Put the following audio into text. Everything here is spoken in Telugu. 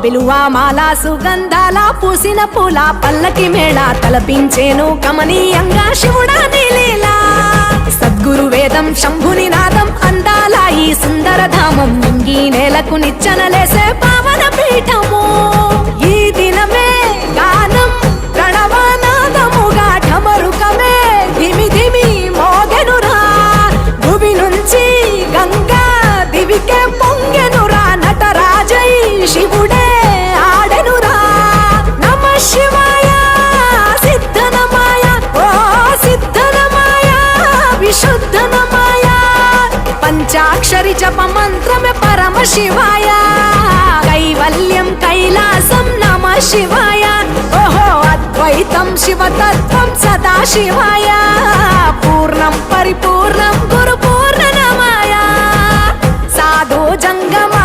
బిలువామాల సుగంధాల పూసిన పూల పల్లకి మేళ తలపించేను కమనీయంగా శివుడా నీలీలా సద్గురు వేదం శంభుని నాదం అందాల ఈ సుందర ధామం ఇంగి నేలకు నిచ్చనలేసే పావన పీఠము ఈ దినమే గానం ప్రణవనాదముగా ఢమరుకమే ధిమి ధిమి మోగెనురా భువి నుంచి గంగా దివికే పొంగెనురా నటరాజై శివుడే ఆడెనురా నమ శివాయ సిద్ధనమాయ ఓ సిద్ధనమాయ విశుద్ధనమాయ పంచాక్షరి జప మంత్రమే పరమ శివాయ కైవల్యం కైలాసం నమ శివాయ ఓహో అద్వైతం శివతత్వం సదా శివాయ పూర్ణం పరిపూర్ణం గురు పూర్ణనమాయ సాధు జంగమ